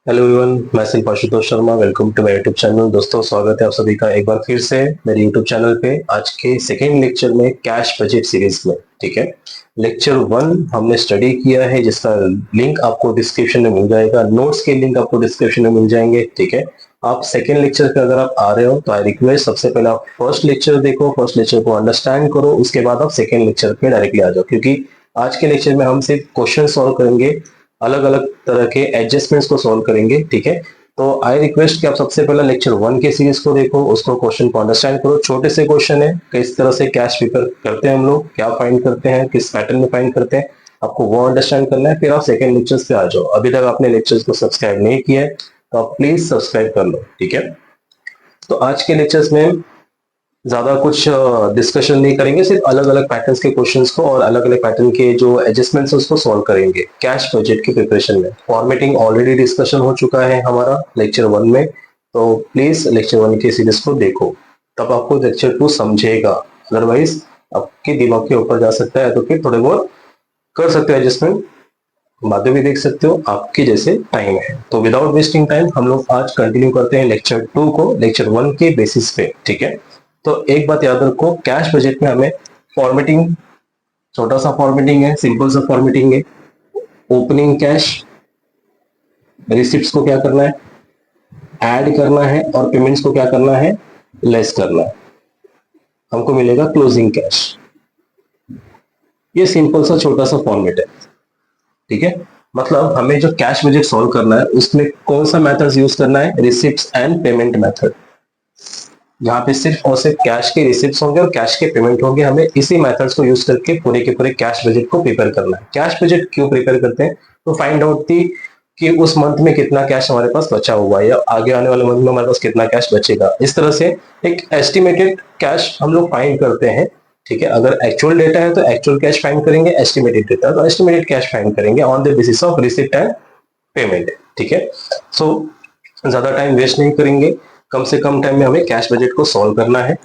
Hello everyone, मैं Singh Ashutosh Sharma. Welcome to my YouTube channel. दोस्तों, स्वागत है आप सभी का एक बार फिर से मेरे यूट्यूब चैनल पे। आज के सेकेंड लेक्चर में कैश बजट सीरीज में, ठीक है। लेक्चर 1 हमने स्टडी किया है, जिसका लिंक आपको डिस्क्रिप्शन में मिल जाएगा। नोट्स के लिंक आपको डिस्क्रिप्शन में मिल जाएंगे, ठीक है। आप सेकेंड लेक्चर पे अगर आप आ रहे हो तो आई रिक्वेस्ट, सबसे पहले आप फर्स्ट लेक्चर देखो, फर्स्ट लेक्चर को अंडरस्टैंड करो, उसके बाद आप सेकेंड लेक्चर पे डायरेक्टली आ जाओ, क्योंकि आज के लेक्चर में हम सिर्फ क्वेश्चन सॉल्व करेंगे, अलग अलग तरह के एडजस्टमेंट्स को सॉल्व करेंगे, ठीक है। तो आई रिक्वेस्ट कि आप सबसे पहले लेक्चर 1 के सीरीज को देखो, उसको क्वेश्चन को अंडरस्टैंड करो। छोटे से क्वेश्चन है, किस तरह से कैश प्रिपेयर करते हैं हम लोग, क्या फाइंड करते हैं, किस पैटर्न में फाइंड करते हैं, आपको वो अंडरस्टैंड करना है। फिर आप सेकंड लेक्चर्स पे आ जाओ। अभी तक आपने लेक्चर्स को सब्सक्राइब नहीं किया है तो आप प्लीज सब्सक्राइब कर लो, ठीक है। तो आज के लेक्चर्स में ज्यादा कुछ डिस्कशन नहीं करेंगे, सिर्फ अलग अलग पैटर्न्स के क्वेश्चंस को और अलग अलग पैटर्न के जो एडजस्टमेंट्स उसको सॉल्व करेंगे कैश बजट की प्रिपरेशन में। फॉर्मेटिंग ऑलरेडी डिस्कशन हो चुका है हमारा लेक्चर 1 में, तो प्लीज लेक्चर 1 की सीरीज को देखो, तब आपको लेक्चर 2 समझेगा। अदरवाइज आपके दिमाग के ऊपर जा सकता है, तो फिर थोड़े बहुत कर सकते हो एडजस्टमेंट, बातें भी देख सकते हो, आपके जैसे टाइम है। तो विदाउट वेस्टिंग टाइम हम लोग आज कंटिन्यू करते हैं लेक्चर 2 को लेक्चर 1 के बेसिस पे, ठीक है। तो एक बात याद रखो, कैश बजट में हमें फॉर्मेटिंग, छोटा सा फॉर्मेटिंग है, सिंपल सा फॉर्मेटिंग है। ओपनिंग कैश, रिसिप्ट्स को क्या करना है, ऐड करना है, और पेमेंट्स को क्या करना है, लेस करना है। हमको मिलेगा क्लोजिंग कैश। ये सिंपल सा छोटा सा फॉर्मेट है, ठीक है। मतलब हमें जो कैश बजट सॉल्व करना है उसमें कौन सा मेथड यूज करना है, रिसिप्ट्स एंड पेमेंट मेथड। यहाँ पे सिर्फ और सिर्फ कैश के रिसिप्ट्स होंगे और कैश के पेमेंट होंगे। हमें इसी मेथड्स को यूज करके पूरे के पूरे कैश बजट को प्रिपेयर करना है। कैश बजट क्यों प्रिपेयर करते हैं, तो फाइंड आउट थी कि उस मंथ में कितना कैश हमारे पास बचा हुआ है, या आगे आने वाले मंथ में हमारे पास कितना कैश बचेगा। इस तरह से एक एस्टिमेटेड कैश हम लोग फाइंड करते हैं, ठीक है। अगर एक्चुअल डेटा है तो एक्चुअल कैश फाइंड करेंगे, एस्टिमेटेड डेटा तो एस्टिमेटेड कैश फाइंड करेंगे on the basis of receipt and payment, ठीक है। सो ज्यादा टाइम वेस्ट नहीं करेंगे, कम से कम टाइम में हमें कैश बजट को सॉल्व करना है।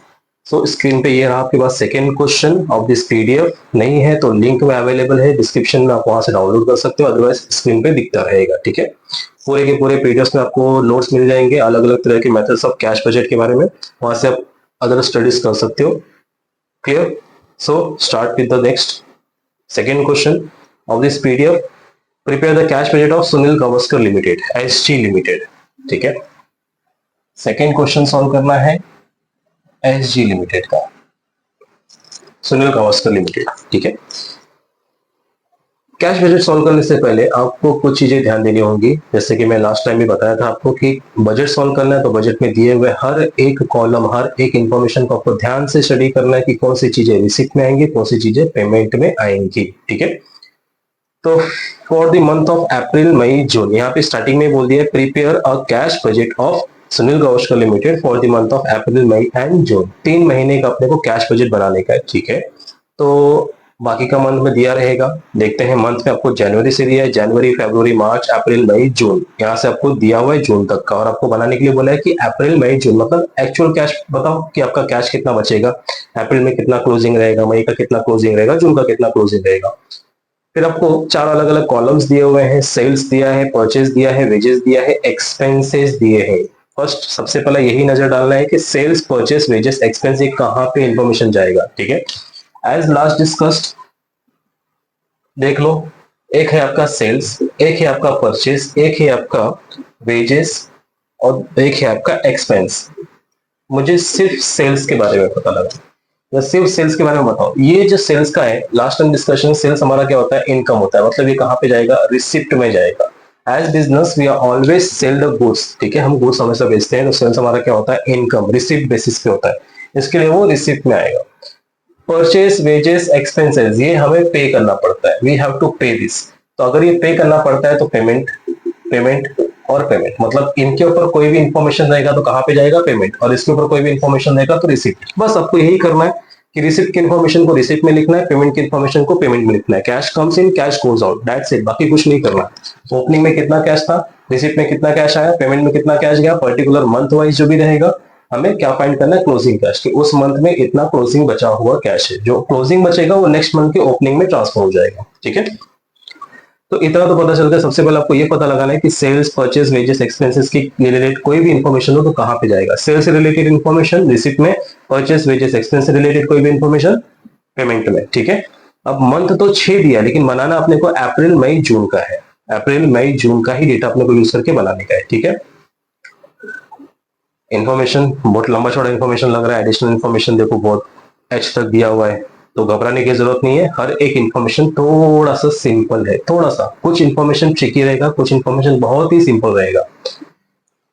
सो स्क्रीन पे ये रहा आपके पास second question of this PDF. नहीं है तो लिंक में अवेलेबल है डिस्क्रिप्शन में, आप वहां से डाउनलोड कर सकते हो, अदरवाइज स्क्रीन पे दिखता रहेगा, ठीक है। पूरे के पूरे पीडीएफ में आपको नोट्स मिल जाएंगे, अलग अलग तरह के मेथड्स ऑफ कैश बजट के बारे में, वहां से आप अदर स्टडीज कर सकते हो। Clear? So start with the next second question of this PDF. Prepare the cash budget of Sunil Gavaskar limited, SG limited, ठीक है। सेकेंड क्वेश्चन सॉल्व करना है एसजी लिमिटेड का, सुनील गावस्कर लिमिटेड, ठीक है। कैश बजट सॉल्व करने से पहले आपको कुछ चीजें ध्यान देनी होंगी, जैसे कि मैं लास्ट टाइम भी बताया था आपको कि बजट सॉल्व करना है तो बजट में दिए हुए हर एक कॉलम, हर एक इंफॉर्मेशन को आपको ध्यान से स्टडी करना है कि कौन सी चीजें रिसिप्ट में आएंगी, कौन सी चीजें पेमेंट में आएंगी, ठीक है। तो for the month of April May June, यहाँ पे स्टार्टिंग में बोल दिया prepare a cash budget of Sunil Gavaskar limited for the month of April May and June. 3 महीने का अपने को कैश बजट बनाने का है, ठीक है। तो बाकी का मंथ में दिया रहेगा, देखते हैं। मंथ में आपको जनवरी से दिया है, जनवरी फरवरी मार्च अप्रैल मई जून, यहाँ से आपको दिया हुआ है जून तक का, और आपको बनाने के लिए बोला है कि अप्रैल मई जून, मतलब एक्चुअल कैश बताओ कि आपका कैश कितना बचेगा, अप्रैल में कितना क्लोजिंग रहेगा, मई का कितना क्लोजिंग रहेगा, जून का कितना क्लोजिंग रहेगा। फिर आपको 4 अलग अलग कॉलम्स दिए हुए हैं, सेल्स दिया है, परचेज दिया है, वेजेस दिया है, एक्सपेंसेस दिए हैं। फर्स्ट सबसे पहले यही नजर डालना है कि सेल्स, परचेज, वेजेस, एक्सपेंस ये कहाँ पे इंफॉर्मेशन जाएगा, ठीक है। एज लास्ट डिस्कस्ड, देख लो, एक है आपका सेल्स, एक है आपका परचेज, एक है आपका वेजेस, और एक है आपका एक्सपेंस। मुझे सिर्फ सेल्स के बारे में पता लगा, या सिर्फ सेल्स के बारे में बताओ। ये जो सेल्स का है, लास्ट टाइम डिस्कशन, सेल्स हमारा क्या होता है, इनकम होता है, मतलब ये कहाँ पे जाएगा, रिसिप्ट में जाएगा। As business we are always sell the goods, ठीक है, हम गुड्स हमेशा बेचते हैं, तो सेल्स हमारा क्या होता है, इनकम, रिसिप्ट बेसिस पे होता है, इसके लिए वो रिसिप्ट में आएगा। परचेस, वेजेस, एक्सपेंसेस ये हमें पे करना पड़ता है, वी हैव टू पे दिस। तो अगर ये पे करना पड़ता है तो पेमेंट, पेमेंट और पेमेंट, मतलब इनके ऊपर कोई भी इंफॉर्मेशन रहेगा तो कहाँ पे जाएगा, पेमेंट, और इसके ऊपर कोई भी इंफॉर्मेशन रहेगा तो रिसिप्ट। बस आपको यही करना है कि रिसिप्ट की इंफॉर्मेशन को रिसिप्ट में लिखना है, पेमेंट की इंफॉर्मेशन को पेमेंट में लिखना है। Cash comes in, cash goes out, that's it, बाकी कुछ नहीं करना। ओपनिंग में कितना कैश था, रिसिप्ट में कितना कैश आया, पेमेंट में कितना कैश गया, पर्टिकुलर मंथ वाइज जो भी रहेगा हमें क्या फाइंड करना है, क्लोजिंग कैश, कि उस मंथ में इतना क्लोजिंग बचा हुआ कैश है, जो क्लोजिंग बचेगा वो नेक्स्ट मंथ के ओपनिंग में ट्रांसफर हो जाएगा, ठीक है। तो इतना तो पता चल गया। सबसे पहले आपको ये पता लगाना है कि सेल्स, परचेज, वेजेस, एक्सपेंसेस की रिलेटेड कोई भी इंफॉर्मेशन हो तो कहाँ पे जाएगा। सेल्स से रिलेटेड इंफॉर्मेशन रिसिप्ट में, परचेज, वेजेस, एक्सपेंस से रिलेटेड कोई भी इंफॉर्मेशन पेमेंट में। ठीक है, अब मंथ तो 6 दिया, लेकिन बनाना अपने को अप्रैल मई जून का है। अप्रैल मई जून का ही डेटा अपने को यूज करके बनाने का है। ठीक है, इन्फॉर्मेशन बहुत लंबा चौड़ा इन्फॉर्मेशन लग रहा है। एडिशनल इन्फॉर्मेशन देखो बहुत एच तक दिया हुआ है, तो घबराने की जरूरत नहीं है। हर एक इन्फॉर्मेशन थोड़ा सा सिंपल है, थोड़ा सा, कुछ इन्फॉर्मेशन ट्रिकी रहेगा, कुछ इन्फॉर्मेशन बहुत ही सिंपल रहेगा।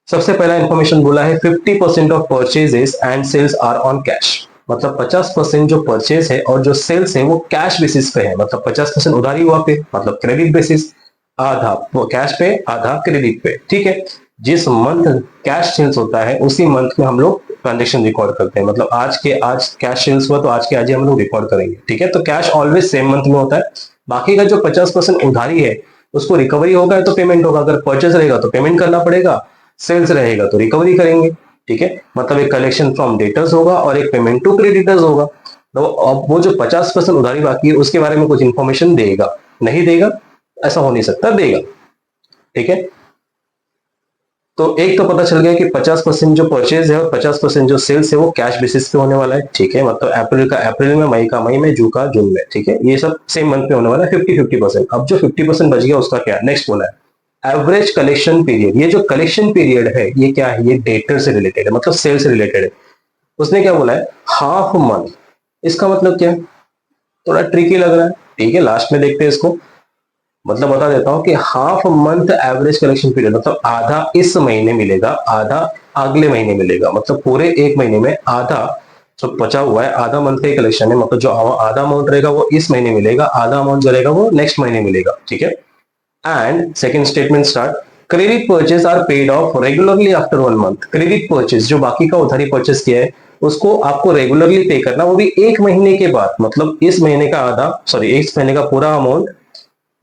सबसे पहला इन्फॉर्मेशन बोला है 50% of purchases and sales are on cash. मतलब 50% जो परचेज है और जो सेल्स है वो कैश बेसिस पे है। मतलब 50% उधारी हुआ पे, मतलब क्रेडिट बेसिस, आधा वो कैश पे, आधा क्रेडिट पे। ठीक है, जिस मंथ कैश सेल्स होता है उसी मंथ में हम लोग ट्रांजेक्शन रिकॉर्ड करते हैं। मतलब आज के आज कैश सेल्स हुआ तो आज के आज ही हम लोग रिकॉर्ड करेंगे। ठीक है, तो कैश ऑलवेज सेम मंथ में होता है। बाकी का जो 50% उधारी है उसको रिकवरी होगा तो पेमेंट होगा, अगर परचेज रहेगा तो पेमेंट करना पड़ेगा, सेल्स रहेगा तो रिकवरी करेंगे। ठीक है, मतलब एक कलेक्शन फ्रॉम डेटर्स होगा और एक पेमेंट टू क्रेडिटर्स होगा। तो अब वो जो 50% उधारी बाकी है उसके बारे में कुछ इंफॉर्मेशन देगा, नहीं देगा ऐसा हो नहीं सकता, देगा। ठीक है, तो एक तो पता चल गया कि 50% जो परचेज है और 50% जो सेल्स है वो कैश बेसिस पे होने वाला है। ठीक है, मतलब अप्रैल का अप्रैल में, मई का मई में, जून का जून में। ठीक है, ये सब सेम मंथ पे होने वाला है। 50-50%। अब जो 50% बच गया उसका क्या, नेक्स्ट बोला है एवरेज कलेक्शन पीरियड। ये जो कलेक्शन पीरियड है ये क्या है, ये डेटर से रिलेटेड है, मतलब सेल से रिलेटेड है। उसने क्या बोला है, हाफ मंथ। इसका मतलब क्या है, थोड़ा ट्रिकी लग रहा है। ठीक है, लास्ट में देखते हैं इसको। मतलब बता देता हूं कि half month average collection period, मतलब आधा इस महीने मिलेगा, आधा अगले महीने मिलेगा। मतलब पूरे एक महीने में आधा जो बचा हुआ है, आधा मंथ का कलेक्शन है, मतलब जो आधा अमाउंट रहेगा वो इस महीने मिलेगा, आधा अमाउंट जो रहेगा वो नेक्स्ट महीने मिलेगा। ठीक है, and second statement start, credit purchase are paid off regularly after 1 month. Credit purchase जो बाकी का उधारी परचेज किया है उसको आपको रेगुलरली पे करना, वो भी एक महीने के बाद। मतलब इस महीने का आधा, सॉरी इस महीने का पूरा अमाउंट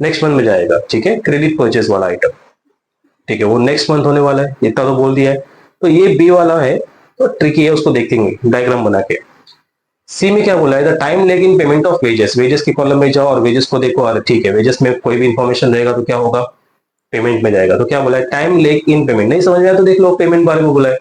नेक्स्ट मंथ में जाएगा। ठीक है, क्रेडिट परचेज वाला आइटम। ठीक है, वो नेक्स्ट मंथ होने वाला है, इतना तो बोल दिया है। तो ये बी वाला है तो ट्रिकी है, उसको देखेंगे डायग्राम बना के। सी में क्या बोला है, the time leg in payment of wages. Wages की कॉलम में जाओ और वेजेस को देखो। अरे ठीक है, वेजेस में कोई भी इंफॉर्मेशन रहेगा तो क्या होगा, पेमेंट में जाएगा। तो क्या बोला है, टाइम लेग इन पेमेंट। नहीं समझ में आया तो देख लो, पेमेंट बारे में बोला है।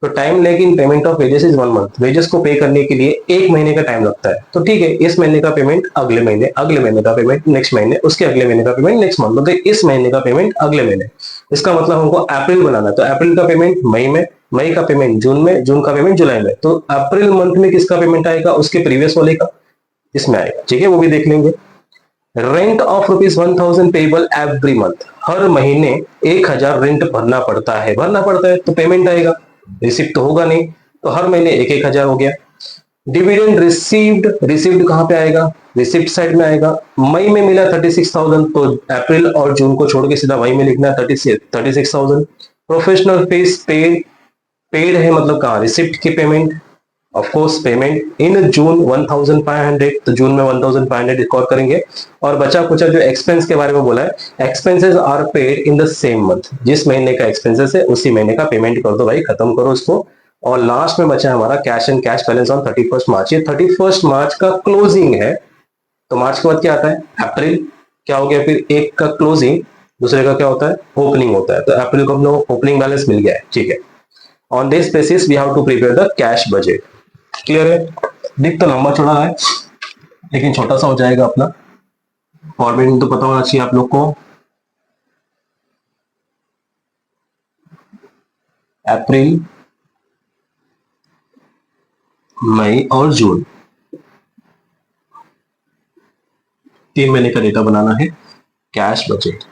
तो time leg in payment of wages is 1 month. Wages को पे करने के लिए एक महीने का टाइम लगता है। तो ठीक है, इस महीने का पेमेंट अगले महीने, अगले महीने का पेमेंट नेक्स्ट महीने, उसके अगले महीने का पेमेंट नेक्स्ट मंथ, मतलब इस महीने का पेमेंट अगले महीने। इसका मतलब हमको अप्रैल बनाना है, तो अप्रैल का पेमेंट मई में, मई का पेमेंट जून में, जून का पेमेंट जुलाई में। तो अप्रैल मंथ में किसका पेमेंट आएगा, उसके प्रीवियस वाले का इसमें आएगा। ठीक है, वो भी देख लेंगे। Rent of ₹1000 payable every month. हर महीने 1000 रेंट भरना पड़ता है, भरना पड़ता है तो पेमेंट आएगा। रिसिप्ट तो होगा नहीं, तो हर महीने एक 1000 हो गया। डिविडेंड रिसीव्ड, रिसीव्ड कहां पे आएगा, रिसिप्ट साइड में आएगा। मई में मिला 36,000, तो अप्रैल और जून को छोड़ के सीधा मई में लिखना 36,000। प्रोफेशनल फीस पेड, पेड है मतलब कहाँ, रिसिप्ट की payment. Of course payment in June 1500, तो जून में 1500 रिकॉर्ड करेंगे। और बचा कुचा जो एक्सपेंस के बारे में बोला है, expenses are paid in the same month. जिस महीने का एक्सपेंसेस है उसी महीने का पेमेंट कर दो भाई, खत्म करो इसको। और लास्ट में बचा हमारा cash and cash balance on 31 मार्च। ये 31 मार्च का क्लोजिंग है। तो मार्च के बाद क्या आता है, अप्रैल। क्या हो गया फिर, एक का क्लोजिंग, दूसरे का क्या होता है, ओपनिंग होता है। तो अप्रैल को हम लोग ओपनिंग बैलेंस मिल गया है। ठीक है, on this basis we have to prepare the cash budget. Clear है, दिख तो लंबा चौड़ा है लेकिन छोटा सा हो जाएगा अपना। फॉर्मेट तो पता होना चाहिए आप लोग को। अप्रैल, मई और जून, 3 महीने का डेटा बनाना है, कैश बजट।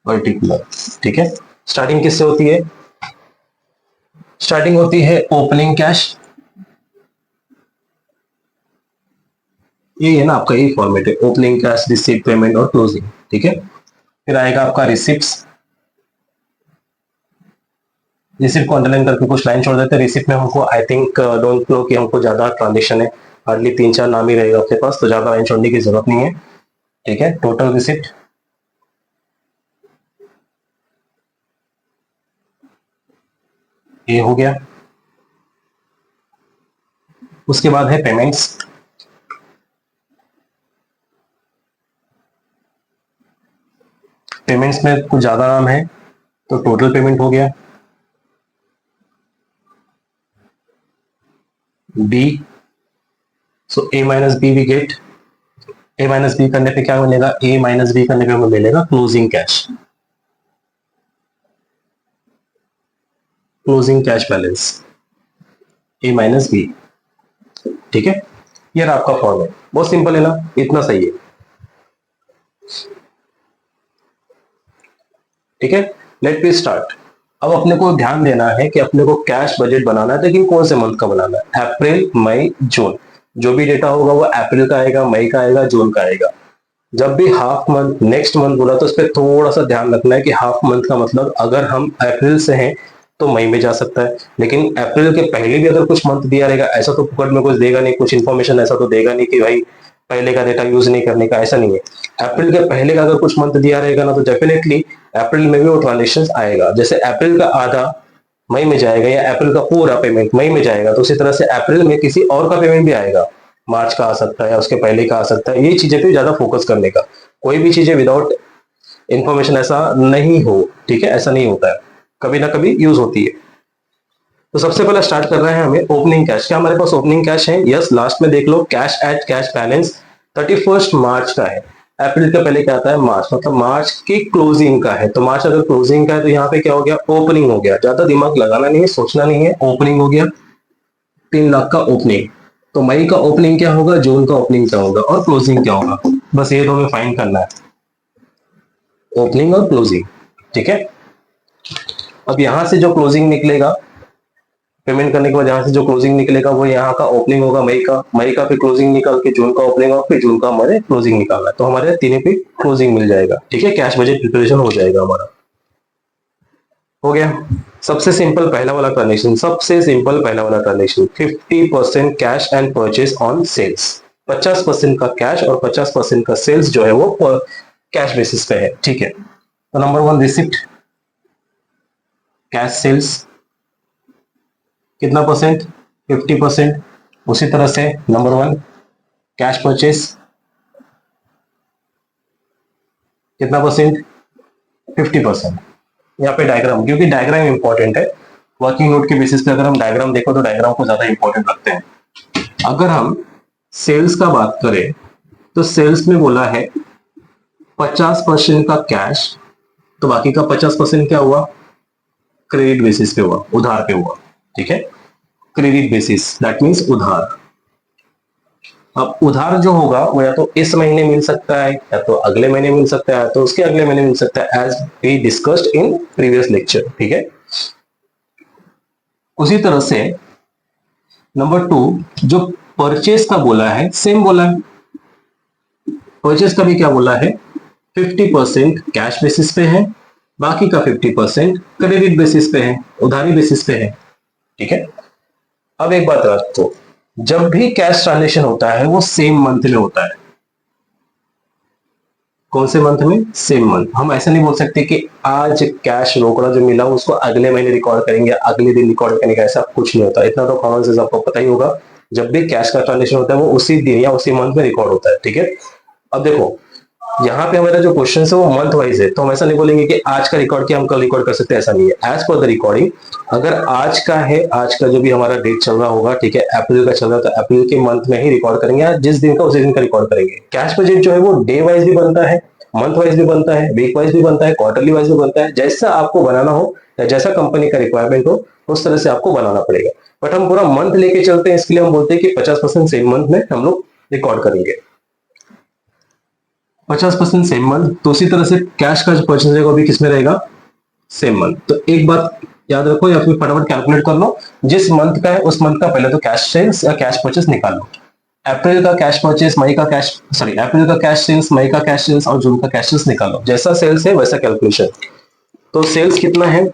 पर्टिकुलर। ठीक है, स्टार्टिंग किससे होती है, स्टार्टिंग होती है ओपनिंग कैश। ये है ना आपका, यही फॉर्मेट है, ओपनिंग कैश, रिसीट, पेमेंट और क्लोजिंग। ठीक है, फिर आएगा आपका रिसिप्ट। रिसिप्ट को अंडरलाइन करके कुछ लाइन छोड़ देते हैं। रिसिप्ट में हमको आई थिंक डोंट नो कि हमको ज्यादा ट्रांजेक्शन है, हार्डली 3-4 नाम ही रहेगा आपके पास, तो ज्यादा लाइन छोड़ने की जरूरत नहीं है। ठीक है, टोटल रिसिप्ट, ये हो गया। उसके बाद है पेमेंट्स। पेमेंट्स में कुछ ज्यादा नाम है, तो टोटल पेमेंट हो गया। B, so A minus B we get, A minus B करने पे क्या मिलेगा, ए माइनस बी करने पे हमें मिलेगा closing cash, closing cash balance A minus B. ठीक है, ये आपका फॉर्म है, बहुत सिंपल है ना, इतना सही है। ठीक है, लेट मी स्टार्ट। अब अपने को ध्यान देना है कि अपने को कैश बजट बनाना है, लेकिन कौन से मंथ का बनाना है, अप्रैल मई जून। जो भी डेटा होगा वो अप्रैल का आएगा, मई का आएगा, जून का आएगा। जब भी हाफ मंथ नेक्स्ट मंथ बोला तो उस पर थोड़ा सा ध्यान रखना है कि हाफ मंथ का मतलब अगर हम अप्रैल से हैं तो मई में जा सकता है, लेकिन अप्रैल के पहले भी अगर कुछ मंथ दिया रहेगा, ऐसा तो फुकट में कुछ देगा नहीं, कुछ इन्फॉर्मेशन ऐसा तो देगा नहीं कि भाई पहले का डेटा यूज नहीं करने का, ऐसा नहीं है। अप्रैल के पहले का अगर कुछ मंथ दिया रहेगा ना, तो डेफिनेटली अप्रैल में भी वो ट्रांजेक्शन आएगा। जैसे अप्रैल का आधा मई में जाएगा या अप्रैल का पूरा पेमेंट मई में जाएगा, तो उसी तरह से अप्रैल में किसी और का पेमेंट भी आएगा, मार्च का आ सकता है या उसके पहले का आ सकता है। ये चीजें पे ज्यादा फोकस करने का, कोई भी चीजें विदाउट इंफॉर्मेशन ऐसा नहीं हो। ठीक है, ऐसा नहीं होता है, कभी ना कभी यूज होती है। तो सबसे पहले स्टार्ट कर रहे हैं हमें ओपनिंग कैश। क्या हमारे पास ओपनिंग कैश है? यस, लास्ट में देख लो, कैश एट कैश बैलेंस 31 मार्च का है। अप्रैल के पहले क्या आता है? मार्च, मतलब मार्च की क्लोजिंग का है। तो मार्च अगर क्लोजिंग का है तो यहाँ पे क्या हो गया? ओपनिंग हो गया। ज्यादा दिमाग लगाना नहीं है, सोचना नहीं है, ओपनिंग हो गया, 3 लाख का ओपनिंग। तो मई का ओपनिंग क्या होगा, जून का ओपनिंग क्या होगा और क्लोजिंग क्या होगा, बस ये तो हमें फाइंड करना है, ओपनिंग और क्लोजिंग। ठीक है, अब यहां से जो क्लोजिंग निकलेगा पेमेंट करने के बाद, यहां से जो क्लोजिंग निकलेगा वो यहाँ का ओपनिंग होगा मई का, मई का फिर क्लोजिंग निकाल के जून का ओपनिंग और फिर जून का हमारे क्लोजिंग निकालना है, तो हमारे तीनों पे क्लोजिंग मिल जाएगा। ठीक है, कैश बजट प्रिपरेशन हो जाएगा हमारा। हो गया, सबसे सिंपल पहला वाला ट्रांजेक्शन, सबसे सिंपल पहला वाला transaction, 50% cash and purchase on sales. 50% का कैश और 50% का सेल्स जो है वो कैश बेसिस पे है। ठीक है, तो नंबर 1 रिसिप्ट कैश सेल्स कितना परसेंट? 50%। उसी तरह से नंबर 1 कैश परचेज कितना परसेंट? 50%। यहाँ पे डायग्राम, क्योंकि डायग्राम इंपॉर्टेंट है, वर्किंग नोट के बेसिस पे अगर हम डायग्राम देखो तो डायग्राम को ज्यादा इंपॉर्टेंट रखते हैं। अगर हम सेल्स का बात करें तो सेल्स में बोला है 50% का कैश, तो बाकी का 50% क्या हुआ? क्रेडिट बेसिस पे हुआ, उधार पे हुआ। ठीक है, क्रेडिट बेसिस दैट मीन्स उधार। अब उधार जो होगा वो या तो इस महीने मिल सकता है, या तो अगले महीने मिल सकता है, तो उसके अगले महीने मिल सकता है, as we discussed in previous lecture. ठीक है, उसी तरह से नंबर 2 जो परचेज का बोला है, सेम बोला है, परचेज का भी क्या बोला है? 50% कैश बेसिस पे है, बाकी का 50% क्रेडिट बेसिस पे है, उधारी बेसिस पे है। ठीक है, अब एक बात रखो, जब भी कैश ट्रांजेक्शन होता है वो सेम मंथ में होता है। कौन से मंथ में? Same month. हम ऐसा नहीं बोल सकते कि आज कैश रोकड़ा जो मिला उसको अगले महीने रिकॉर्ड करेंगे, अगले दिन रिकॉर्ड करेंगे, ऐसा कुछ नहीं होता। इतना तो कॉमन सेंस आपको पता ही होगा, जब भी कैश का ट्रांजेक्शन होता है वो उसी दिन या उसी मंथ में रिकॉर्ड होता है। ठीक है, अब देखो यहाँ पे हमारा जो क्वेश्चन है वो मंथ वाइज है, तो हम ऐसा नहीं बोलेंगे कि आज का रिकॉर्ड किया हम कल रिकॉर्ड कर सकते हैं, ऐसा नहीं है। एज पर द रिकॉर्डिंग, अगर आज का है, आज का जो भी हमारा डेट चल रहा होगा, ठीक है, अप्रैल का चल रहा है, तो अप्रैल के मंथ में ही रिकॉर्ड करेंगे, या जिस दिन का उसी दिन का रिकॉर्ड करेंगे। कैश बजट जो है वो डे वाइज भी बनता है, मंथ वाइज भी बनता है, वीक वाइज भी बनता है, क्वार्टरली वाइज भी बनता है, जैसा आपको बनाना हो या जैसा कंपनी का रिक्वायरमेंट हो उस तरह से आपको बनाना पड़ेगा। बट हम पूरा मंथ लेके चलते हैं, इसके लिए हम बोलते हैं कि 50% सेम मंथ में हम लोग रिकॉर्ड करेंगे। 50% सेम मंथ, तो उसी तरह से कैश का जो परचेज रहेगा वो भी किसमें रहेगा? Same month. तो एक बात याद रखो या फिर फटाफट कैलकुलेट कर लो, जिस मंथ का है उस मंथ का पहले तो कैश सेल्स या कैश परचेज निकालो। अप्रैल का कैश परचेज, मई का कैश, सॉरी, अप्रैल का कैश सेल्स, मई का कैश सेल्स और जून का कैश सेल्स निकालो। जैसा सेल्स है वैसा कैलकुलेशन। तो सेल्स कितना है?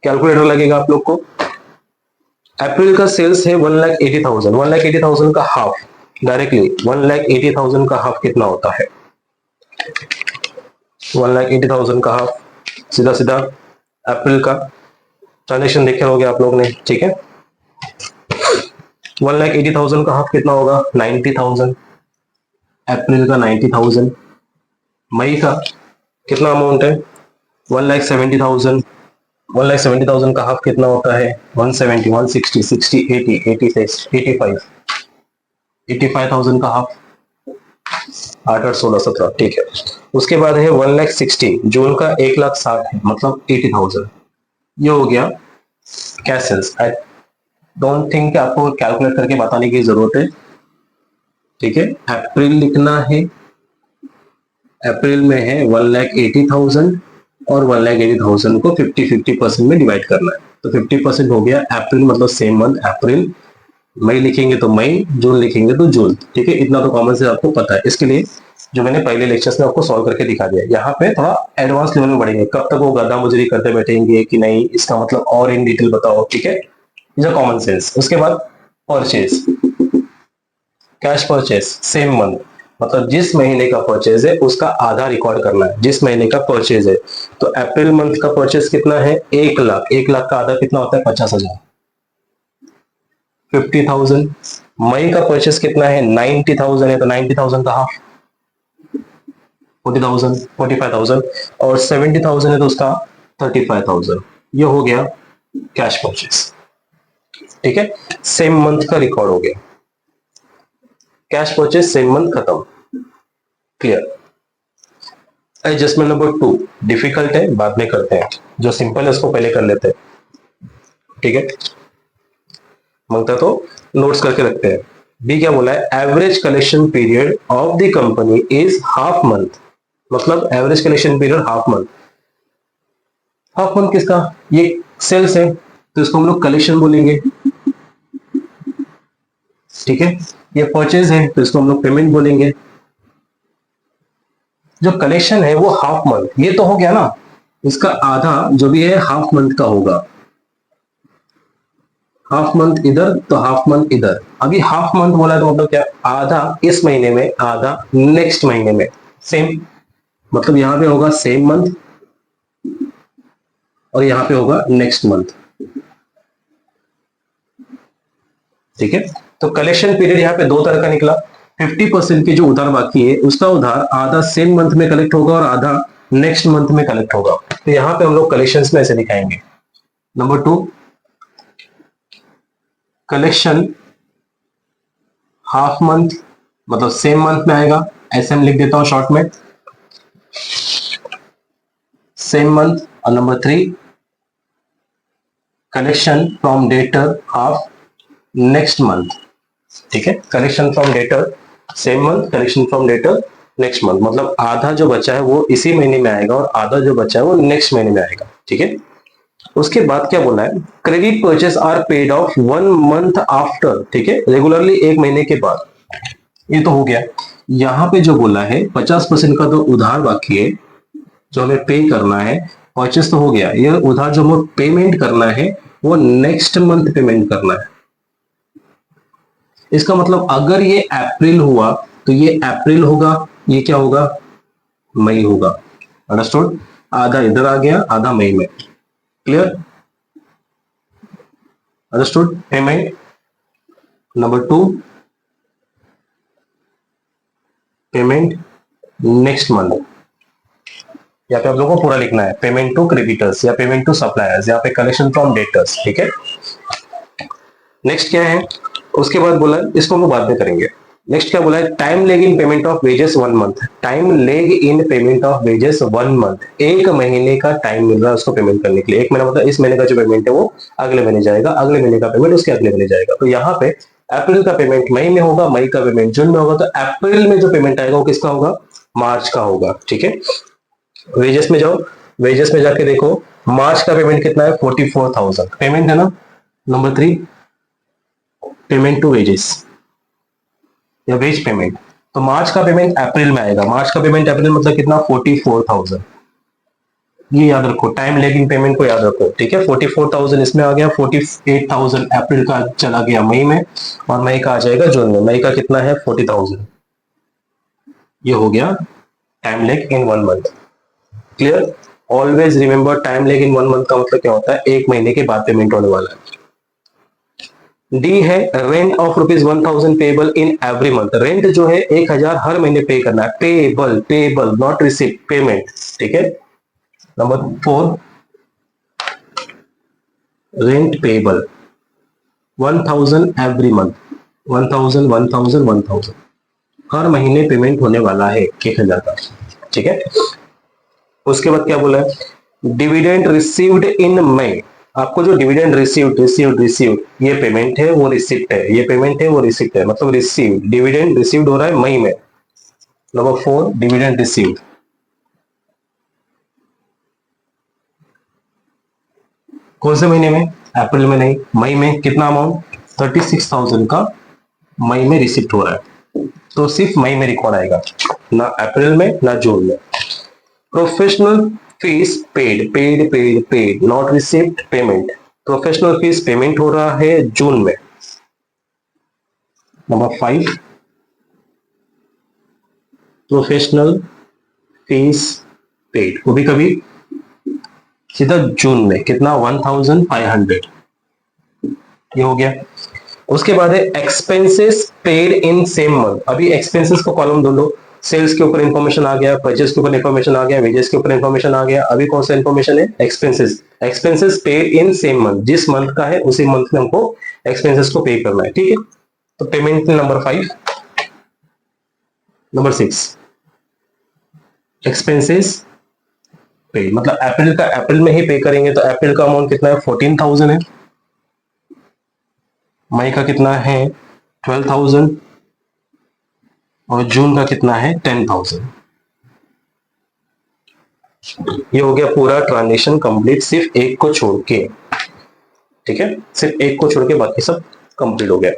कैलकुलेटर लगेगा आप लोग को। अप्रैल का सेल्स है 1,80,000, 1,80,000 का हाफ, डायरेक्टली 1,80,000 का हाफ कितना होता है? 1,80,000 का हाफ, सीधा सीधा अप्रैल का ट्रांजेक्शन देखे होगे आप लोग ने। ठीक है, 1,80,000 का हाफ कितना होगा? 90,000। अप्रैल का 90,000। मई का कितना अमाउंट है? 1,70,000। 1,70,000 का हाफ कितना होता है? 170, 160, 60, 80, 86, 85। 85,000 का हाफ 8 8 16 17, ठीक है। उसके बाद है 1,60,000, जून का 1,60,000 है, मतलब 80,000। ये हो गया cash sales. I don't think आपको कैलकुलेट करके बताने की जरूरत है, ठीक है। अप्रैल लिखना है, अप्रैल में है 1,80,000 और 1,80,000 को 50-50% में डिवाइड करना है, तो 50% हो गया अप्रैल, मतलब सेम मंथ अप्रैल। मई लिखेंगे तो मई, जून लिखेंगे तो जून, ठीक है। इतना तो कॉमन से आपको पता है। इसके लिए जो मैंने पहले लेक्चर्स में आपको सॉल्व करके दिखा दिया, यहाँ पे थोड़ा एडवांस लेवल में बढ़ेंगे। कब तक वो गधा मुजरी करते बैठेंगे कि नहीं, इसका मतलब और इन डिटेल बताओ, ठीक है। Is a common sense. उसके बाद purchase, cash purchase same month, मतलब जिस महीने का परचेज है उसका आधा रिकॉर्ड करना है। जिस महीने का परचेज है, तो अप्रैल मंथ का परचेज कितना है? 1,00,000। 1,00,000 का आधा कितना होता है? 50,000, 50,000। मई का परचेज कितना है? 90,000 है, तो 90,000 का हाफ 40,000, 45,000। और 70,000 है तो उसका 35,000। ये हो गया कैश परचेज, ठीक है। सेम मंथ का रिकॉर्ड हो गया, कैश परचेज सेम मंथ खत्म। क्लियर। एडजस्टमेंट नंबर 2 डिफिकल्ट है, बाद में करते हैं। जो सिंपल है उसको पहले कर लेते हैं, ठीक है। मांगता तो नोट्स करके रखते हैं। बी क्या बोला है? Average collection period of the company is half month, मतलब average collection period half month. Half month किसका? ये सेल्स है, तो इसको हम लोग कलेक्शन बोलेंगे, ठीक है। ये परचेज है, तो इसको हम लोग पेमेंट बोलेंगे। जो कलेक्शन है वो हाफ मंथ, ये तो हो गया ना, इसका आधा जो भी है हाफ मंथ का होगा। हाफ मंथ इधर तो हाफ मंथ इधर। अभी हाफ मंथ बोला तो मतलब क्या? आधा इस महीने में, आधा नेक्स्ट महीने में। सेम, मतलब यहां पे होगा सेम मंथ और यहां पे होगा नेक्स्ट मंथ, ठीक है। तो कलेक्शन पीरियड यहाँ पे दो तरह का निकला। 50% की जो उधार बाकी है उसका उधार आधा सेम मंथ में कलेक्ट होगा और आधा नेक्स्ट मंथ में कलेक्ट होगा। तो यहाँ पे हम लोग कलेक्शंस में ऐसे दिखाएंगे। नंबर 2, कलेक्शन हाफ मंथ, मतलब सेम मंथ में आएगा, ऐसे हम लिख देता हूं शॉर्ट में, सेम मंथ। और number 3, collection from debtor half next month, ठीक है। Collection from debtor same month, collection from debtor next month, मतलब आधा जो बचा है वो इसी महीने में आएगा और आधा जो बचा है वो नेक्स्ट महीने में आएगा, ठीक है। उसके बाद क्या बोला है? Credit purchase are paid off 1 month after, ठीक है, रेगुलरली, एक महीने के बाद। ये तो हो गया। यहां पे जो बोला है 50% का तो उधार बाकी है जो हमें पे करना है। परचेस तो हो गया, ये उधार जो हमें पेमेंट करना है वो नेक्स्ट मंथ पेमेंट करना है। इसका मतलब अगर ये अप्रैल हुआ तो ये अप्रैल होगा, ये क्या होगा? मई होगा। अंडरस्टूड? आधा इधर आ गया, आधा मई में। Clear? Understood? Payment number 2, payment next month. यहाँ पे आप लोगों को पूरा लिखना है, पेमेंट टू क्रेडिटर्स या पेमेंट टू सप्लायर्स, यहाँ पे कलेक्शन फ्रॉम डेटर्स, ठीक है। नेक्स्ट क्या है? उसके बाद बोला है, इसको हम लोग बाद में करेंगे। नेक्स्ट क्या बोला है? Time leg in payment of wages 1 month. Time leg in payment of wages 1 month, एक महीने का टाइम मिल रहा है उसको पेमेंट करने के लिए। एक महीना मतलब इस महीने का जो पेमेंट है वो अगले महीने जाएगा, अगले महीने का पेमेंट उसके अगले महीने जाएगा। तो यहाँ पे अप्रैल का पेमेंट मई में होगा, मई का पेमेंट जून में होगा, तो अप्रैल में जो पेमेंट आएगा वो किसका होगा? मार्च का होगा, ठीक है। वेजेस में जाओ, वेजेस में जाके देखो मार्च का पेमेंट कितना है? 44,000 पेमेंट है ना। नंबर 3, पेमेंट टू वेजेस या वेज पेमेंट, तो मार्च का पेमेंट अप्रैल में आएगा। मार्च का पेमेंट अप्रैल मतलब कितना? 44,000। ये याद रखो, टाइम लेगिंग पेमेंट को याद रखो, ठीक है। 44,000 इसमें आ गया, 48,000 अप्रैल का चला गया मई में, और मई का आ जाएगा जून में। मई का कितना है? 40,000। ये हो गया time leg in 1 month. Clear? Always remember, time leg in 1 month का मतलब क्या होता है? एक महीने के बाद पेमेंट होने वाला है। डी है rent of ₹1000 payable in every month. Rent जो है 1000 हर महीने पे करना है। Payable, payable not receive, payment. ठीक है। Number 4, rent payable 1000 every month, 1000 1000 1000 हर महीने पेमेंट होने वाला है 1000 का। ठीक है। उसके बाद क्या बोला है, डिविडेंड रिसीव्ड इन मई। आपको जो डिविडेंड रिसीव्ड ये पेमेंट है, वो रिसिप्ट है, ये पेमेंट है, वो रिसिप्ट है, मतलब रिसीव्ड, डिविडेंड रिसीव्ड हो रहा है मई में। नंबर 4, डिविडेंड रिसीव्ड कौन से महीने में, अप्रैल में नहीं, मई में। कितना अमाउंट, 36,000 का मई में रिसिप्ट हो रहा है, तो सिर्फ मई में रिकॉर्ड आएगा, ना अप्रैल में ना जून में। Professional fees paid, paid paid paid, not receipt, payment. Professional fees payment हो रहा है जून में। नंबर 5, प्रोफेशनल फीस पेड वो भी कभी सीधा जून में, कितना, 1500, ये हो गया। उसके बाद है expenses paid in same month. अभी एक्सपेंसेस को कॉलम दो लो, सेल्स के ऊपर इंफॉर्मेशन आ गया, परचेस के ऊपर इंफॉर्मेशन आ गया, वेजेस के ऊपर इंफॉर्मेशन आ गया। अभी कौन सा इंफॉर्मेशन है, expenses. Expenses paid in same month, जिस मंथ का है उसी मंथ में हमको एक्सपेंसेस को पे करना है। ठीक है। तो पेमेंट नंबर 5। नंबर 6, एक्सपेंसेस पे, मतलब अप्रैल का अप्रैल में ही पे करेंगे, तो अप्रैल का अमाउंट कितना है, 14,000 है। मई का कितना है, 12,000, और जून का कितना है, 10,000। ये हो गया पूरा ट्रांजेक्शन कंप्लीट, सिर्फ एक को छोड़ के। ठीक है, सिर्फ एक को छोड़ के बाकी सब कंप्लीट हो गया।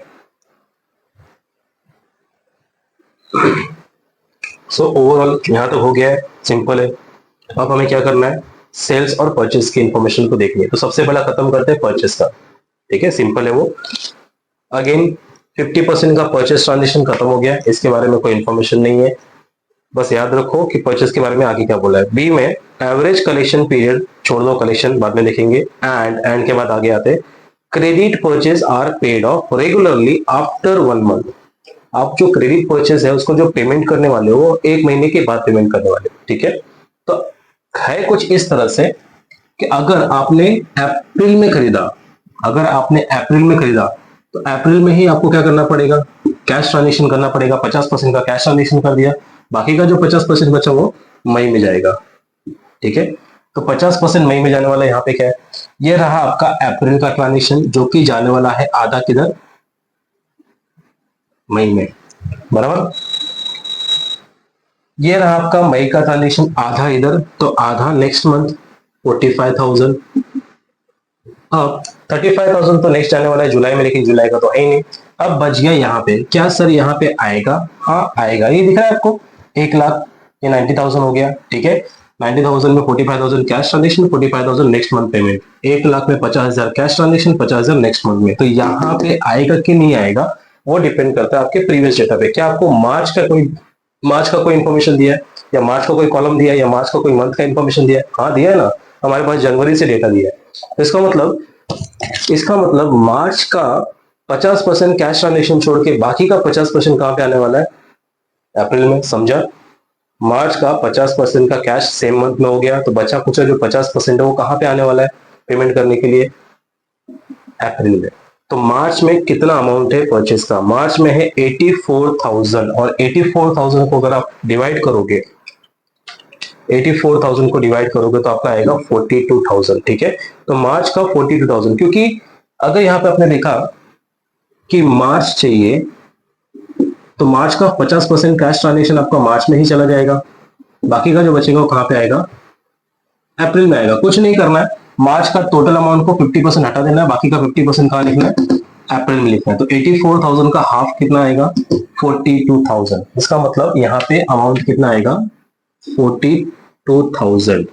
सो ओवरऑल यहां तक हो गया है, सिंपल है। अब हमें क्या करना है, सेल्स और परचेस की इंफॉर्मेशन को देखनी है। तो सबसे पहला खत्म करते हैं परचेस का। ठीक है, सिंपल है वो। अगेन 50% का परचेस ट्रांजेक्शन खत्म हो गया, इसके बारे में कोई इंफॉर्मेशन नहीं है। बस याद रखो कि परचेस के बारे में आगे क्या बोला है। बी में एवरेज कलेक्शन पीरियड, छोड़ दो कलेक्शन बाद में देखेंगे। एंड के बाद आगे आते, credit purchase are paid off regularly after 1 month. आप जो क्रेडिट परचेस है उसको जो पेमेंट करने वाले हो वो 1 महीने के बाद पेमेंट करने वाले हो। ठीक है। तो है कुछ इस तरह से कि अगर आपने अप्रैल में खरीदा, अगर आपने अप्रैल में खरीदा तो अप्रैल में ही आपको क्या करना पड़ेगा, कैश ट्रांजेक्शन करना पड़ेगा। 50% का कैश ट्रांजेक्शन कर दिया, बाकी का जो 50% बचा वो मई में जाएगा। ठीक है। तो 50% मई में जाने वाला यहाँ पे क्या है, ये रहा आपका अप्रैल का ट्रांजेक्शन, जो कि जाने वाला है आधा किधर, मई में, बराबर। ये रहा आपका मई का ट्रांजेक्शन, आधा इधर, तो आधा नेक्स्ट मंथ 45,000। अब 35,000 तो नेक्स्ट आने वाला है जुलाई में, लेकिन जुलाई का तो है ही नहीं। अब बच गया यहाँ पे, क्या सर यहाँ पे आएगा, हाँ आएगा। ये दिख रहा है आपको 1,00,000, ये 90,000 हो गया। ठीक है, 90,000 में 45,000 cash transaction, 45,000 next month payment. 1,00,000 में 50,000 कैश ट्रांजेक्शन, 50,000 नेक्स्ट मंथ में। तो यहाँ पे आएगा कि नहीं आएगा वो डिपेंड करता है आपके प्रीवियस डेटा पे। क्या आपको मार्च का कोई इंफॉर्मेशन दिया है, या मार्च का कोई कॉलम दिया है, या मार्च का कोई मंथ का इंफॉर्मेशन दिया है? हाँ दिया है ना, हमारे पास जनवरी से डेटा दिया है। तो इसका मतलब मार्च का 50% कैश ट्रांजेक्शन छोड़ के बाकी का 50% कहां पे आने वाला है, अप्रैल में। समझा, मार्च का 50% का कैश सेम मंथ में हो गया, तो बचा कुछ जो 50% है वो कहां पे आने वाला है पेमेंट करने के लिए, अप्रैल में। तो मार्च में कितना अमाउंट है परचेस का, मार्च में है 84,000, और 84,000 को अगर आप डिवाइड करोगे, 84,000 को डिवाइड करोगे तो आपका आएगा 42,000। ठीक है, तो मार्च का 42,000, क्योंकि अगर यहाँ पे आपने देखा कि मार्च चाहिए, तो मार्च का 50% कैश ट्रांजेक्शन आपका मार्च में ही चला जाएगा, बाकी का जो बचेगा वो कहां पे आएगा, अप्रैल में आएगा। कुछ नहीं करना है, मार्च का टोटल अमाउंट को 50% हटा देना है, बाकी का 50% कहां लिखना है, अप्रैल में लिखना है। तो 84,000 का हाफ कितना आएगा, 42,000। इसका मतलब यहाँ पे अमाउंट कितना आएगा, 42,000।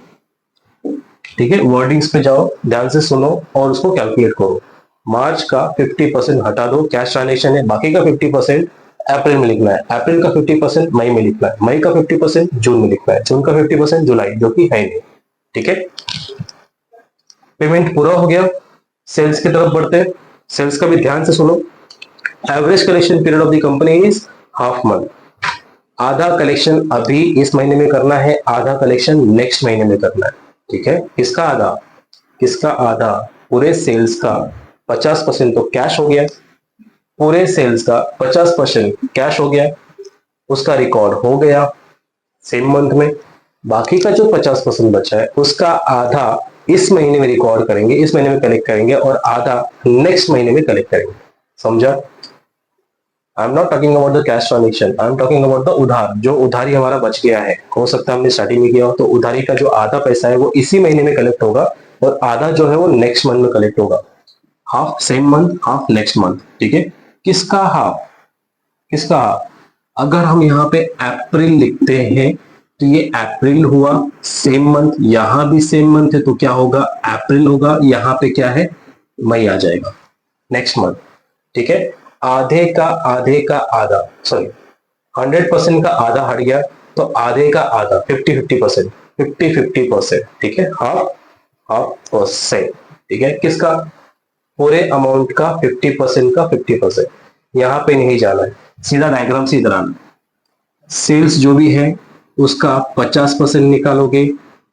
ठीक है, वर्डिंग्स पे जाओ, ध्यान से सुनो और उसको कैलकुलेट करो। मार्च का 50% हटा दो, कैश ट्रांजेक्शन है, बाकी का 50% अप्रैल में लिखना है, अप्रैल का 50% मई में लिखना है, मई का 50% जून में लिखना है, जून का 50% जुलाई, जो कि है नहीं। ठीक है, पेमेंट पूरा हो गया, सेल्स की तरफ बढ़ते हैं। सेल्स का भी ध्यान से सुनो। Average collection period of the company is half month. आधा कलेक्शन अभी इस महीने में करना है, आधा कलेक्शन नेक्स्ट महीने में करना है। ठीक है, किसका आधा? किसका आधा? पूरे सेल्स का 50% तो कैश हो गया, पूरे सेल्स का 50% कैश हो गया, उसका रिकॉर्ड हो गया सेम मंथ में। बाकी का जो 50% बचा है उसका आधा इस महीने में रिकॉर्ड करेंगे, इस महीने में कलेक्ट करेंगे, और आधा नेक्स्ट महीने में कलेक्ट करेंगे। समझा? I am not talking about the cash transaction, I am talking about the उधार। जो उधारी हमारा बच गया है, हो सकता है हमने स्टार्टिंग में किया हो, तो उधारी का जो आधा पैसा है वो इसी महीने में कलेक्ट होगा, और आधा जो है वो नेक्स्ट मंथ में कलेक्ट होगा। Half same month, half next month. ठीक है, किसका हाफ? किसका हाफ? अगर हम यहाँ पे अप्रैल लिखते हैं तो ये अप्रैल हुआ सेम मंथ, यहां भी सेम मंथ है तो क्या होगा? अप्रैल होगा। यहाँ पे क्या है? मई आ जाएगा, नेक्स्ट मंथ। ठीक है, आधे का आधा, सॉरी 100% का आधा हट गया, तो आधे का आधा 50-50%, 50-50%। ठीक है, हाफ हाफ परसेंट। ठीक है, किसका? पूरे अमाउंट का 50% का 50%। यहां पे नहीं जाना है, सीधा डायग्राम से इधर आना। सेल्स जो भी है उसका 50% निकालोगे,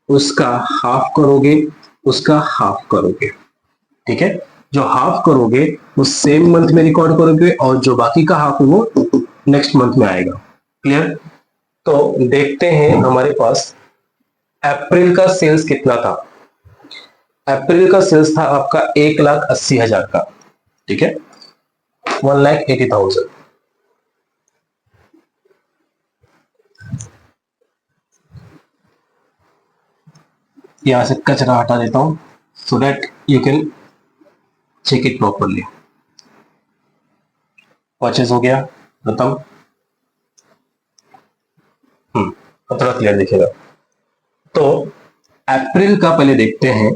उसका हाफ करोगे, उसका हाफ करोगे। ठीक है, जो हाफ करोगे वो सेम मंथ में रिकॉर्ड करोगे, और जो बाकी का हाफ है वो नेक्स्ट मंथ में आएगा। क्लियर? तो देखते हैं हमारे पास अप्रैल का सेल्स कितना था। अप्रैल का सेल्स था आपका 1,80,000 का। ठीक है, 1,80,000। यहां से कचरा हटा देता हूं so that you can check it properly. Purchase हो गया प्रथम, थोड़ा क्लियर दिखेगा। तो अप्रैल का पहले देखते हैं।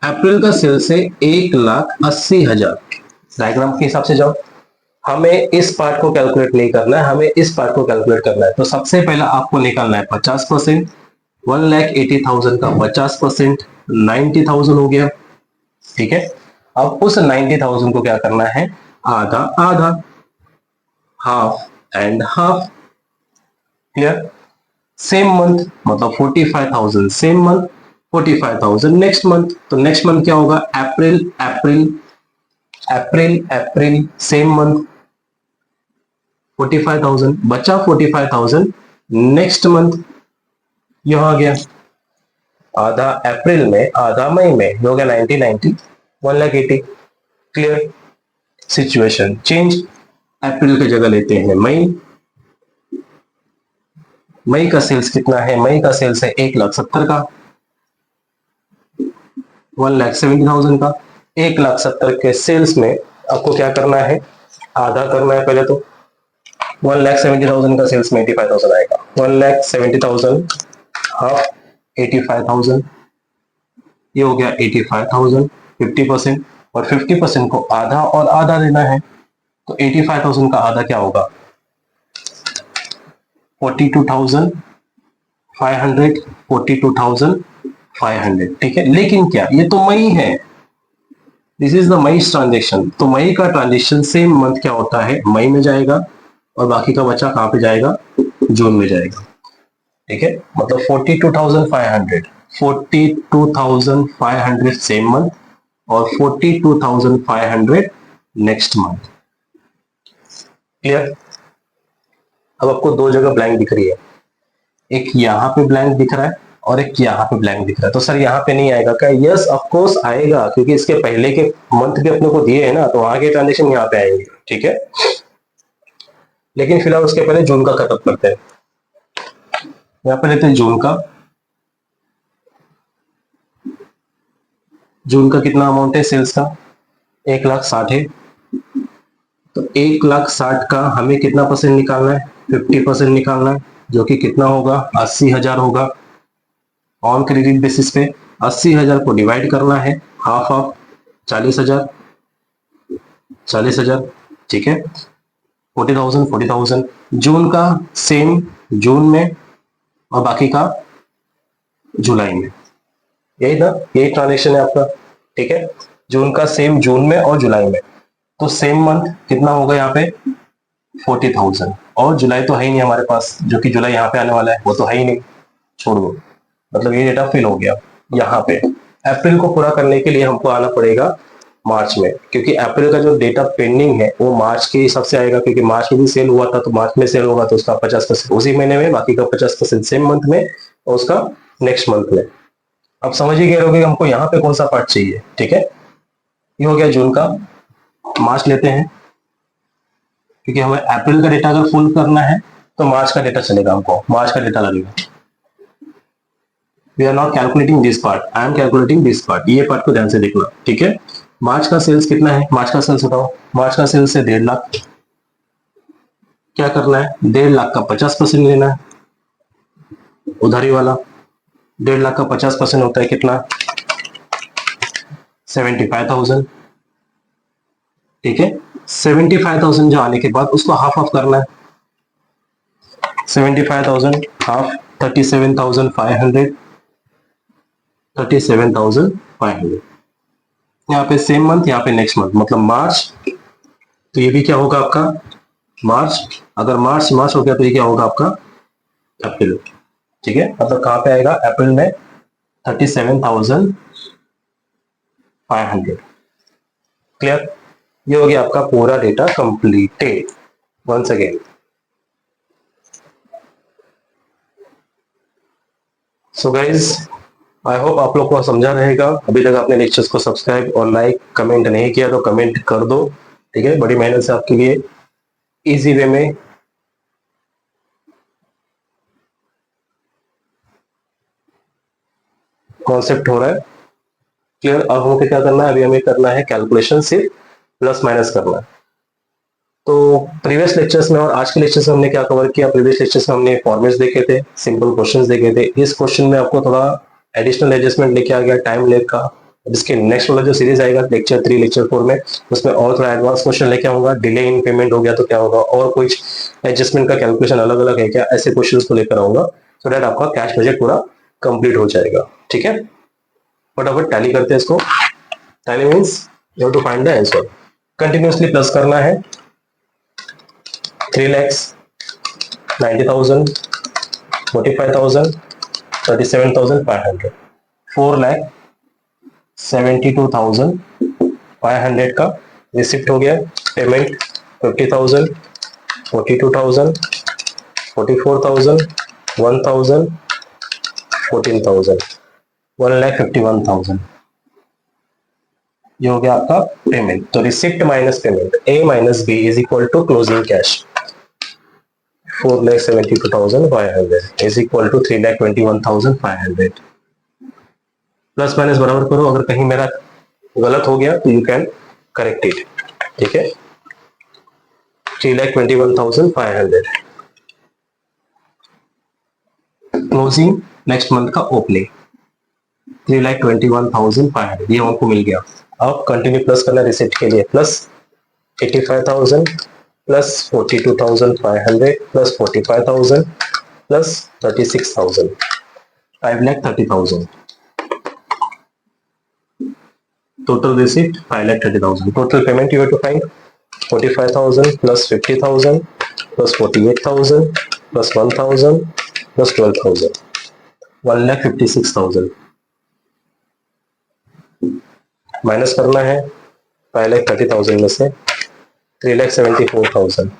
अप्रैल का सेल्स है 1,80,000। डायग्राम के हिसाब से जाओ, हमें इस पार्ट को कैलकुलेट नहीं करना है, हमें इस पार्ट को कैलकुलेट करना है। तो सबसे पहला आपको निकालना है 50%। 1,80,000 का 50% 90,000 हो गया। ठीक है, अब उस 90,000 को क्या करना है? आधा आधा, half and half. Clear? Same month मतलब 45,000 सेम मंथ, 45,000 नेक्स्ट मंथ। तो नेक्स्ट मंथ क्या होगा? अप्रैल अप्रैल अप्रैल अप्रैल सेम मंथ 45,000 बचा, 45,000 नेक्स्ट मंथ। यह आ गया आधा अप्रैल में, आधा मई में, हो गया 90 1,80,000। क्लियर? Situation change. अप्रैल की जगह लेते हैं मई। मई का सेल्स कितना है? मई का सेल्स है 1,70,000 का, 1,70,000 का। 1,70,000 के सेल्स में आपको क्या करना है? आधा करना है पहले तो। 1,70,000 का सेल्स में 85,000 आएगा। 1,70,000 हाफ 85,000, ये हो गया 85,000 50%, और 50% को आधा और आधा लेना है। तो 85,000 का आधा क्या होगा? 42,500, 42,500। ठीक है, लेकिन क्या ये तो मई है, this is the May transaction. तो मई का ट्रांजेक्शन सेम मंथ क्या होता है? मई में जाएगा, और बाकी का बचा कहां पे जाएगा? जून में जाएगा। ठीक है, मतलब 42,500, 42,500 सेम मंथ, और 42,500 नेक्स्ट मंथ। क्लियर? अब आपको दो जगह ब्लैंक दिख रही है, एक यहाँ पे ब्लैंक दिख रहा है और एक यहाँ पे ब्लैंक दिख रहा है। तो सर यहाँ पे नहीं आएगा क्या? यस ऑफ कोर्स आएगा, क्योंकि इसके पहले के मंथ भी अपने को दिए है ना, तो वहां के ट्रांजेक्शन यहाँ पे आएंगे। ठीक है, लेकिन फिलहाल उसके पहले जून का खत्म करते हैं। यहाँ पे लेते हैं जून का। जून का कितना अमाउंट है सेल्स का? 1,60,000 है। तो 1,60,000 का हमें कितना परसेंट निकालना है? 50% निकालना है, जो कि कितना होगा? 80,000 होगा। ऑन क्रेडिट बेसिस पे 80,000 को डिवाइड करना है, हाफ ऑफ 40,000, 40,000। ठीक है, 40,000 40,000। जून का सेम जून में, और बाकी का जुलाई में। यही था, यही ट्रांजेक्शन है आपका। ठीक है, जून का सेम जून में और जुलाई में, तो सेम मंथ कितना होगा यहाँ पे 40,000, और जुलाई तो है ही नहीं हमारे पास, जो कि जुलाई यहाँ पे आने वाला है वो तो है ही नहीं, छोड़ दो, मतलब ये डेटा फिल हो गया। यहाँ पे अप्रैल को पूरा करने के लिए हमको आना पड़ेगा मार्च में, क्योंकि अप्रैल का जो डेटा पेंडिंग है वो मार्च के हिसाब से आएगा, क्योंकि मार्च में भी सेल हुआ था, तो मार्च में सेल होगा तो उसका 50% उसी महीने में, बाकी का 50% सेम मंथ में, और उसका नेक्स्ट मंथ में। अब समझ ही गए होगे हमको यहाँ पे कौन सा पार्ट चाहिए। ठीक है, ये हो गया जून का। मार्च लेते हैं, क्योंकि हमें अप्रैल का डेटा अगर फुल करना है तो मार्च का डेटा चलेगा, हमको मार्च का डेटा लगेगा। We are not calculating this part, I am calculating this part, ये पार्ट को ध्यान से देखना। ठीक है, मार्च का सेल्स कितना है, मार्च का सेल्स उठाओ, मार्च का सेल्स है 1.5 लाख। क्या करना है, 1.5 लाख का 50% लेना है, उधारी वाला। 1.5 लाख का 50% होता है कितना, 75,000। ठीक है, 75,000 जो आने के बाद उसको हाफ ऑफ करना है, 75,000 हाफ 37,500, 37,500। यहाँ पे सेम मंथ, यहाँ पे नेक्स्ट मंथ, मतलब मार्च, तो ये भी क्या होगा आपका मार्च। अगर मार्च मार्च हो गया तो ये क्या होगा आपका अप्रैल। ठीक है, मतलब कहाँ पे आएगा अप्रैल में 37,500। क्लियर, ये हो गया आपका पूरा data completed. Once again, so guys I hope आप लोग को समझा रहेगा। अभी तक आपने लेक्चर्स को सब्सक्राइब और लाइक कमेंट नहीं किया तो कमेंट कर दो। ठीक है, बड़ी मेहनत से आपके लिए इजी वे में कॉन्सेप्ट हो रहा है। क्लियर, अब हमको क्या करना है, अभी हमें करना है कैलकुलेशन, सिर्फ प्लस माइनस करना है। तो प्रीवियस लेक्चर्स में और आज के लेक्चर्स में हमने क्या कवर किया, प्रीवियस लेक्चर्स में हमने फॉर्मेट्स देखे थे, सिंपल क्वेश्चंस देखे थे। इस क्वेश्चन में आपको थोड़ा एडिशनल एडजस्टमेंट लेके आ गया टाइम लेग का। इसके नेक्स्ट वाला जो सीरीज आएगा लेक्चर 3 लेक्चर 4 में, उसमें और थोड़ा एडवांस क्वेश्चन लेके आऊंगा। डिले इन पेमेंट हो गया तो क्या होगा, और कुछ एडजस्टमेंट का कैलकुलेशन अलग अलग है क्या, ऐसे क्वेश्चन को लेकर आऊंगा, सो दैट आपका कैश बजट पूरा कंप्लीट हो जाएगा। ठीक है, फटाफट टैली करते हैं इसको। Tally means you have to find the answer. Continuously plus करना है, 3,90,000, 45,000, 37,500, 4,72,500 का रिसिप्ट हो गया। पेमेंट 50,000, 42,000, 44,000, 1,000, 14,000, 1,51,000। ये हो गया आपका पेमेंट। तो receipt minus payment, A minus B is equal to closing cash 4,72,500 is equal to 3,21,500। Plus minus बराबर करो, अगर कहीं मेरा गलत हो गया तो यू कैन करेक्ट इट। ठीक है, 3,21,500 क्लोजिंग, नेक्स्ट मंथ का ओपनिंग 3,21,500, ये हमको मिल गया। अब कंटिन्यू प्लस करना रिसिप्ट के लिए, plus 85,000 plus 42,500 plus 45,000 plus 36,000, 5,30,000। Total receipt 5,30,000. Total payment you have to find 45,000 plus 50,000 plus 48,000 plus 1,000 plus 12,000, 1,56,000 minus करना है 5,30,000 में से 3,74,000।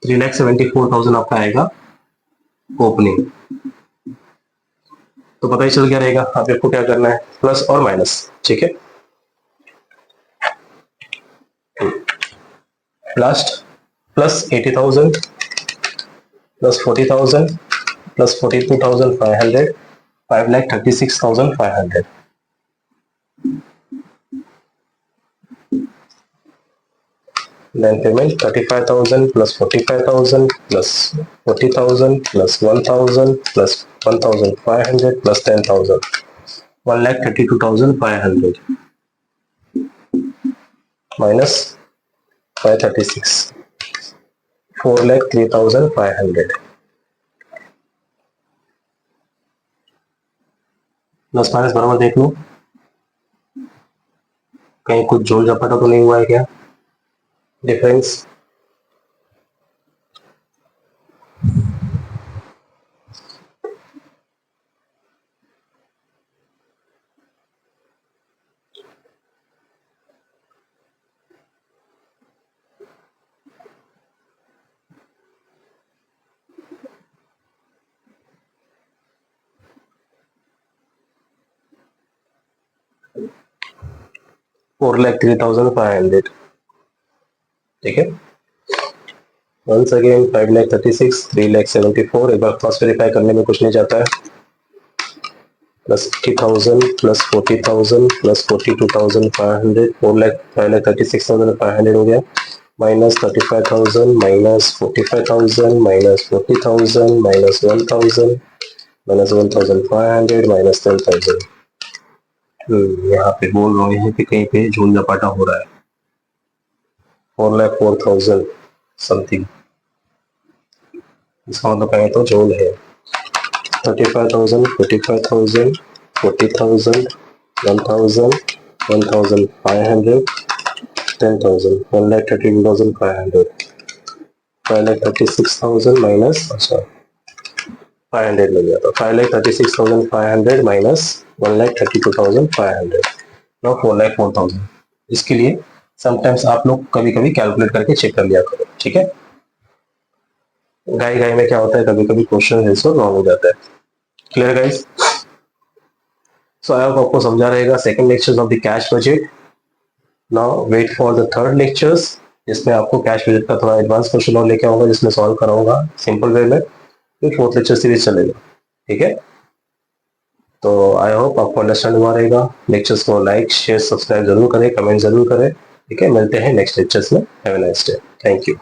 3,74,000 आपका आएगा ओपनिंग। तो पता ही चल गया रहेगा अब आपको क्या करना है, प्लस और माइनस। ठीक है, last plus 80,000 plus 40,000 plus 42,500, 5,36,500। Then payment 35,000 plus 45,000 plus 40,000 plus 1,000 plus 1,500 plus 10,000, 1,32,500 minus 536, 4,03,500। Plus minus बराबर देख लो, कहीं कुछ जोड़ झपाटा तो नहीं हुआ है क्या? डिफरेंस 4,03,500, ठीक है। वंस अगेन 5,36, 3,74, एक बार फर्स्ट वेरीफाई करने में कुछ नहीं जाता है। प्लस 50,000 प्लस 40,000 प्लस 42,500, 5,36,500 हो गया, minus 35,000 minus 45,000 minus 40,000 minus 1,000 minus 1,500 minus 10,000। यहाँ पे बोल रहे हैं कि कहीं पे झूल झपाटा हो रहा है। 4,04,000 समथिंग, इसका मतलब कहें तो झोल है। 35,000 45,000 40,000 1,000 1,500 10,000 1,32,500 5,36,000 माइनस, अच्छा 500 लग गया, तो 5,36,500 माइनस 1,32,500, नो 4,04,000। इसके लिए समटाइम्स आप लोग कभी कभी कैलकुलेट करके चेक कर लिया करो, ठीक है। गाय गाय में क्या होता है, कभी कभी क्वेश्चन आंसर रॉन्ग हो जाता है। Clear guys? So I hope आपको समझा रहेगा second lectures of the cash budget. Now wait for the third lectures, जिसमें आपको कैश बजट का थोड़ा एडवांस क्वेश्चन और लेके आऊंगा, जिसमें सॉल्व कराऊंगा सिंपल वे में। फिर फोर्थ लेक्चर सीरीज चलेगा, ठीक है। तो आई होप आपको अंडरस्टैंड हुआ रहेगा। लेक्चर्स को लाइक शेयर सब्सक्राइब जरूर करें, कमेंट जरूर करें, ठीक है। मिलते हैं नेक्स्ट लेक्चर्स में। Have a nice day, thank you.